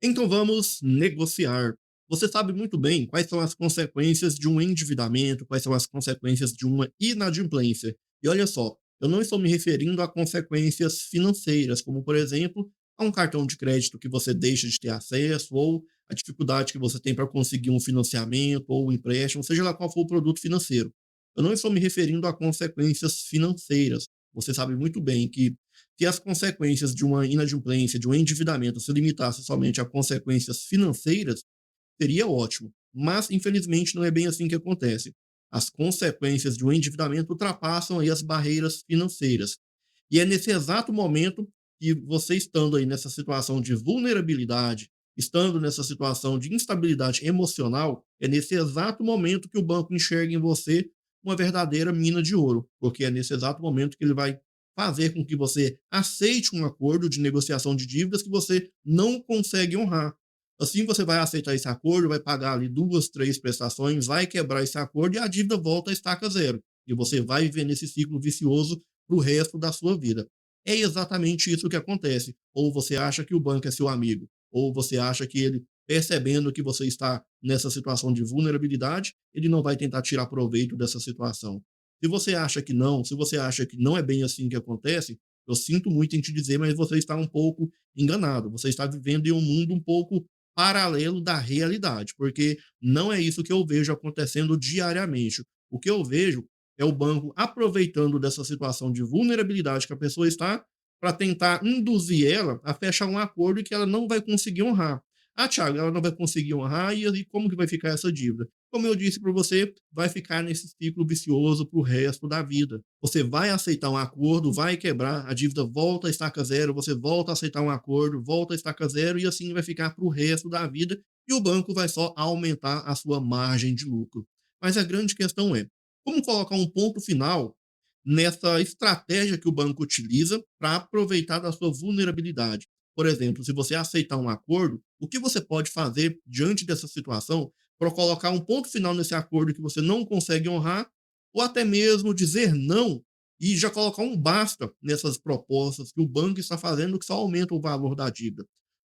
Então vamos negociar. Você sabe muito bem quais são as consequências de um endividamento, quais são as consequências de uma inadimplência. E olha só, eu não estou me referindo a consequências financeiras, como por exemplo, a um cartão de crédito que você deixa de ter acesso, ou a dificuldade que você tem para conseguir um financiamento ou um empréstimo, seja lá qual for o produto financeiro. Eu não estou me referindo a consequências financeiras. Você sabe muito bem que se as consequências de uma inadimplência, de um endividamento, se limitasse somente a consequências financeiras, seria ótimo. Mas, infelizmente, não é bem assim que acontece. As consequências de um endividamento ultrapassam aí as barreiras financeiras. E é nesse exato momento que você estando aí nessa situação de vulnerabilidade, estando nessa situação de instabilidade emocional, é nesse exato momento que o banco enxerga em você uma verdadeira mina de ouro, porque é nesse exato momento que ele vai fazer com que você aceite um acordo de negociação de dívidas que você não consegue honrar. Assim você vai aceitar esse acordo, vai pagar ali 2, 3 prestações, vai quebrar esse acordo e a dívida volta à estaca zero. E você vai viver nesse ciclo vicioso para o resto da sua vida. É exatamente isso que acontece. Ou você acha que o banco é seu amigo, ou você acha que ele, percebendo que você está nessa situação de vulnerabilidade, ele não vai tentar tirar proveito dessa situação. Se você acha que não, se você acha que não é bem assim que acontece, eu sinto muito em te dizer, mas você está um pouco enganado. Você está vivendo em um mundo um pouco paralelo da realidade, porque não é isso que eu vejo acontecendo diariamente. O que eu vejo é o banco aproveitando dessa situação de vulnerabilidade que a pessoa está para tentar induzir ela a fechar um acordo que ela não vai conseguir honrar. Ah, Thiago, ela não vai conseguir honrar e aí como que vai ficar essa dívida? Como eu disse para você, vai ficar nesse ciclo vicioso para o resto da vida. Você vai aceitar um acordo, vai quebrar, a dívida volta a estaca zero, você volta a aceitar um acordo, volta a estaca zero e assim vai ficar para o resto da vida e o banco vai só aumentar a sua margem de lucro. Mas a grande questão é, como colocar um ponto final nessa estratégia que o banco utiliza para aproveitar da sua vulnerabilidade? Por exemplo, se você aceitar um acordo, o que você pode fazer diante dessa situação para colocar um ponto final nesse acordo que você não consegue honrar, ou até mesmo dizer não e já colocar um basta nessas propostas que o banco está fazendo que só aumenta o valor da dívida.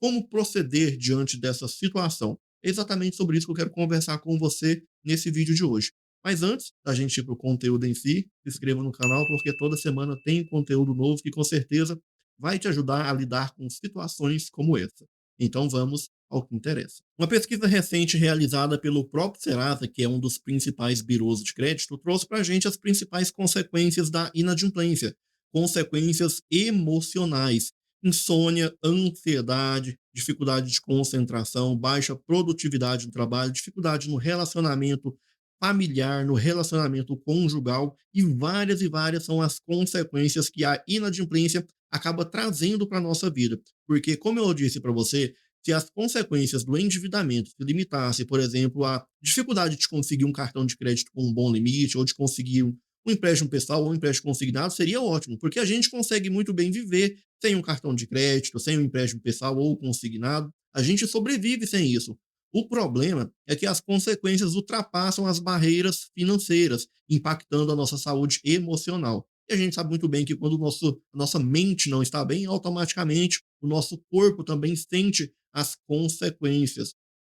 Como proceder diante dessa situação? É exatamente sobre isso que eu quero conversar com você nesse vídeo de hoje. Mas antes da gente ir para o conteúdo em si, se inscreva no canal porque toda semana tem conteúdo novo que com certeza vai te ajudar a lidar com situações como essa. Então vamos ao que interessa. Uma pesquisa recente realizada pelo próprio Serasa, que é um dos principais birôs de crédito, trouxe para a gente as principais consequências da inadimplência, consequências emocionais, insônia, ansiedade, dificuldade de concentração, baixa produtividade no trabalho, dificuldade no relacionamento familiar, no relacionamento conjugal e várias são as consequências que a inadimplência acaba trazendo para a nossa vida. Porque, como eu disse para você, se as consequências do endividamento se limitasse, por exemplo, à dificuldade de conseguir um cartão de crédito com um bom limite ou de conseguir um empréstimo pessoal ou um empréstimo consignado, seria ótimo, porque a gente consegue muito bem viver sem um cartão de crédito, sem um empréstimo pessoal ou consignado. A gente sobrevive sem isso. O problema é que as consequências ultrapassam as barreiras financeiras, impactando a nossa saúde emocional. E a gente sabe muito bem que quando a nossa mente não está bem, automaticamente o nosso corpo também sente as consequências.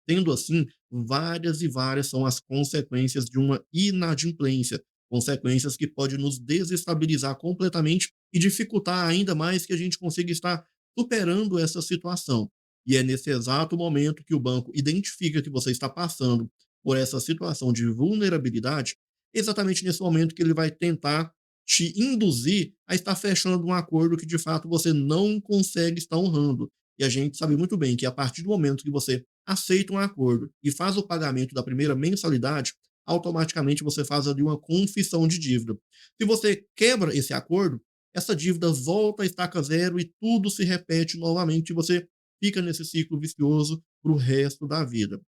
Sendo assim, várias são as consequências de uma inadimplência, consequências que podem nos desestabilizar completamente e dificultar ainda mais que a gente consiga estar superando essa situação. E é nesse exato momento que o banco identifica que você está passando por essa situação de vulnerabilidade, exatamente nesse momento que ele vai tentar te induzir a estar fechando um acordo que de fato você não consegue estar honrando. E a gente sabe muito bem que a partir do momento que você aceita um acordo e faz o pagamento da primeira mensalidade, automaticamente você faz ali uma confissão de dívida. Se você quebra esse acordo, essa dívida volta a estaca zero e tudo se repete novamente e você fica nesse ciclo vicioso para o resto da vida.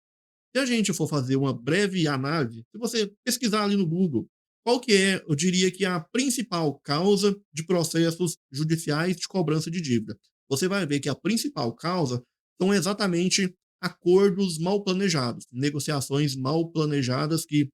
Se a gente for fazer uma breve análise, se você pesquisar ali no Google, qual que é, eu diria que a principal causa de processos judiciais de cobrança de dívida? Você vai ver que a principal causa são exatamente acordos mal planejados, negociações mal planejadas que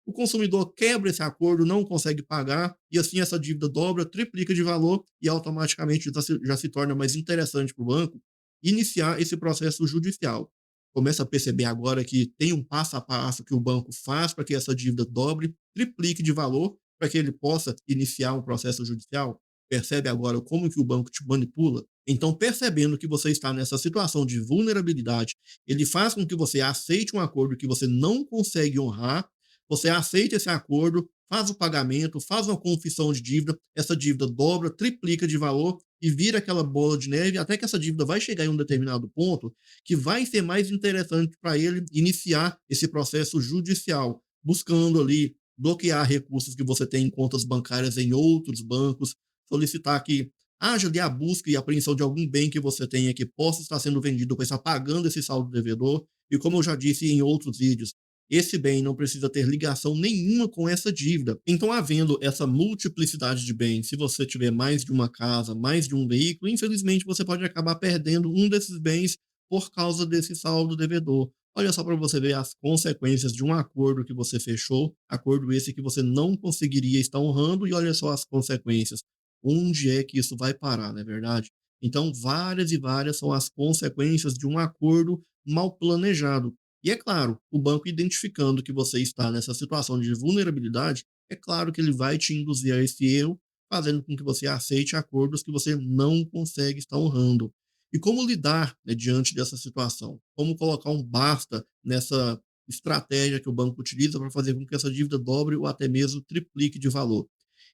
o consumidor quebra esse acordo, não consegue pagar e assim essa dívida dobra, triplica de valor e automaticamente já se torna mais interessante para o banco iniciar esse processo judicial. Começa a perceber agora que tem um passo a passo que o banco faz para que essa dívida dobre, triplique de valor, para que ele possa iniciar um processo judicial. Percebe agora como que o banco te manipula? Então, percebendo que você está nessa situação de vulnerabilidade, ele faz com que você aceite um acordo que você não consegue honrar, você aceita esse acordo, faz o pagamento, faz uma confissão de dívida, essa dívida dobra, triplica de valor e vira aquela bola de neve, até que essa dívida vai chegar em um determinado ponto que vai ser mais interessante para ele iniciar esse processo judicial, buscando ali bloquear recursos que você tem em contas bancárias em outros bancos, solicitar que haja ali a busca e apreensão de algum bem que você tenha que possa estar sendo vendido para estar pagando esse saldo devedor. E como eu já disse em outros vídeos, esse bem não precisa ter ligação nenhuma com essa dívida. Então, havendo essa multiplicidade de bens, se você tiver mais de uma casa, mais de um veículo, infelizmente você pode acabar perdendo um desses bens por causa desse saldo devedor. Olha só para você ver as consequências de um acordo que você fechou, acordo esse que você não conseguiria estar honrando, e olha só as consequências. Onde é que isso vai parar, não é verdade? Então, várias e várias são as consequências de um acordo mal planejado. E é claro, o banco identificando que você está nessa situação de vulnerabilidade, é claro que ele vai te induzir a esse erro, fazendo com que você aceite acordos que você não consegue estar honrando. E como lidar, né, diante dessa situação? Como colocar um basta nessa estratégia que o banco utiliza para fazer com que essa dívida dobre ou até mesmo triplique de valor?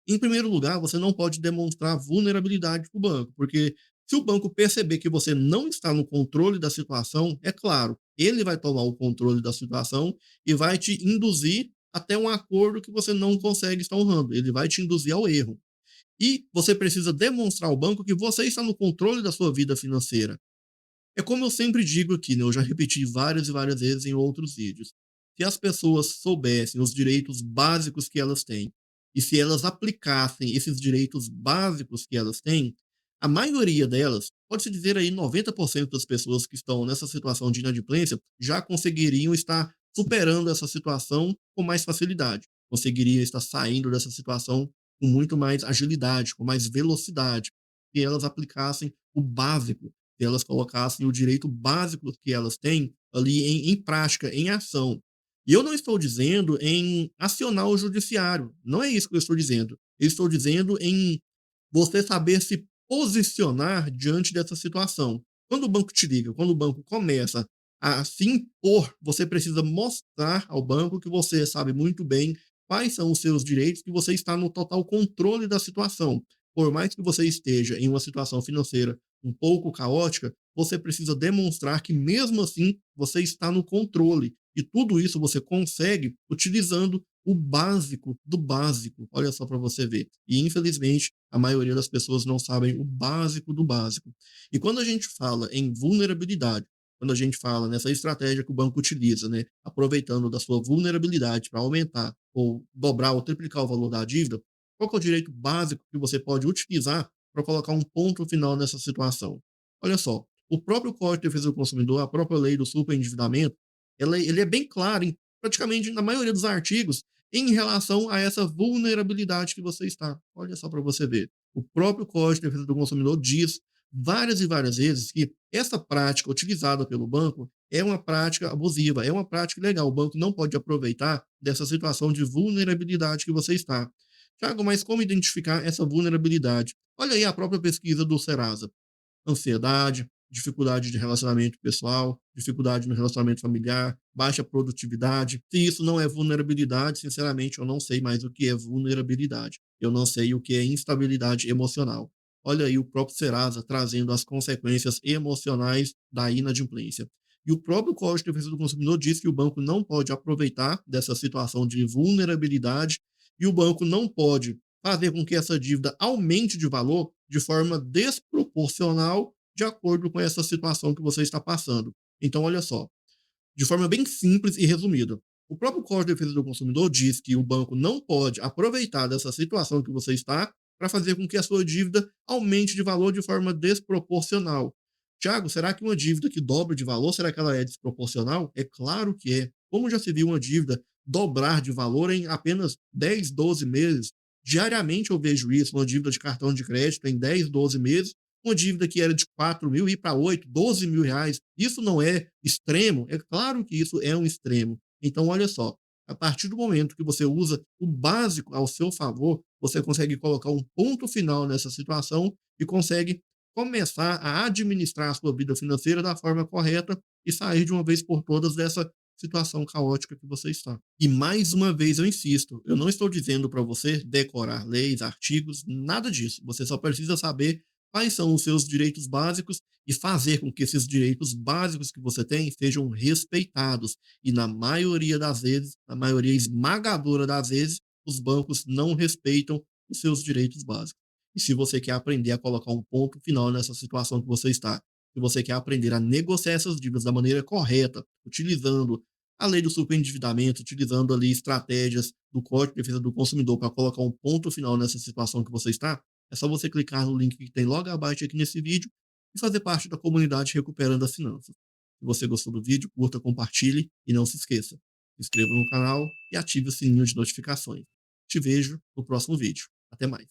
Em primeiro lugar, você não pode demonstrar vulnerabilidade para o banco, porque se o banco perceber que você não está no controle da situação, é claro, ele vai tomar o controle da situação e vai te induzir até um acordo que você não consegue estar honrando. Ele vai te induzir ao erro. E você precisa demonstrar ao banco que você está no controle da sua vida financeira. É como eu sempre digo aqui, né, eu já repeti várias e várias vezes em outros vídeos. Se as pessoas soubessem os direitos básicos que elas têm, e se elas aplicassem esses direitos básicos que elas têm, a maioria delas, pode-se dizer aí 90% das pessoas que estão nessa situação de inadimplência, já conseguiriam estar superando essa situação com mais facilidade. Conseguiriam estar saindo dessa situação com muito mais agilidade, com mais velocidade, se elas aplicassem o básico, se elas colocassem o direito básico que elas têm ali em prática, em ação. E eu não estou dizendo em acionar o judiciário, não é isso que eu estou dizendo. Eu estou dizendo em você saber se posicionar diante dessa situação. Quando o banco te liga, quando o banco começa a se impor, você precisa mostrar ao banco que você sabe muito bem quais são os seus direitos, que você está no total controle da situação. Por mais que você esteja em uma situação financeira um pouco caótica, você precisa demonstrar que mesmo assim você está no controle. E tudo isso você consegue utilizando o básico do básico. Olha só para você ver. E infelizmente a maioria das pessoas não sabem o básico do básico. E quando a gente fala em vulnerabilidade, quando a gente fala nessa estratégia que o banco utiliza, né, aproveitando da sua vulnerabilidade para aumentar ou dobrar ou triplicar o valor da dívida, qual que é o direito básico que você pode utilizar para colocar um ponto final nessa situação? Olha só, o próprio Código de Defesa do Consumidor, a própria lei do superendividamento, ele é bem claro em praticamente na maioria dos artigos em relação a essa vulnerabilidade que você está. Olha só para você ver. O próprio Código de Defesa do Consumidor diz várias e várias vezes que essa prática utilizada pelo banco é uma prática abusiva, é uma prática ilegal. O banco não pode aproveitar dessa situação de vulnerabilidade que você está. Tiago, mas como identificar essa vulnerabilidade? Olha aí a própria pesquisa do Serasa: ansiedade, dificuldade de relacionamento pessoal, dificuldade no relacionamento familiar, baixa produtividade. Se isso não é vulnerabilidade, sinceramente, eu não sei mais o que é vulnerabilidade. Eu não sei o que é instabilidade emocional. Olha aí o próprio Serasa trazendo as consequências emocionais da inadimplência. E o próprio Código de Defesa do Consumidor diz que o banco não pode aproveitar dessa situação de vulnerabilidade e o banco não pode fazer com que essa dívida aumente de valor de forma desproporcional de acordo com essa situação que você está passando. Então, olha só, de forma bem simples e resumida. O próprio Código de Defesa do Consumidor diz que o banco não pode aproveitar dessa situação que você está para fazer com que a sua dívida aumente de valor de forma desproporcional. Tiago, será que uma dívida que dobra de valor, será que ela é desproporcional? É claro que é. Como já se viu uma dívida dobrar de valor em apenas 10, 12 meses? Diariamente eu vejo isso, uma dívida de cartão de crédito em 10, 12 meses, uma dívida que era de 4.000 ir para 8, 12 mil reais. Isso não é extremo? É claro que isso é um extremo. Então, olha só, a partir do momento que você usa o básico ao seu favor, você consegue colocar um ponto final nessa situação e consegue começar a administrar a sua vida financeira da forma correta e sair de uma vez por todas dessa situação caótica que você está. E mais uma vez eu insisto, eu não estou dizendo para você decorar leis, artigos, nada disso. Você só precisa saber quais são os seus direitos básicos e fazer com que esses direitos básicos que você tem sejam respeitados. E na maioria das vezes, na maioria esmagadora das vezes, os bancos não respeitam os seus direitos básicos. E se você quer aprender a colocar um ponto final nessa situação que você está, se você quer aprender a negociar essas dívidas da maneira correta, utilizando a lei do superendividamento, utilizando ali estratégias do Código de Defesa do Consumidor para colocar um ponto final nessa situação que você está, é só você clicar no link que tem logo abaixo aqui nesse vídeo e fazer parte da comunidade Recuperando as Finanças. Se você gostou do vídeo, curta, compartilhe e não se esqueça, se inscreva no canal e ative o sininho de notificações. Te vejo no próximo vídeo. Até mais.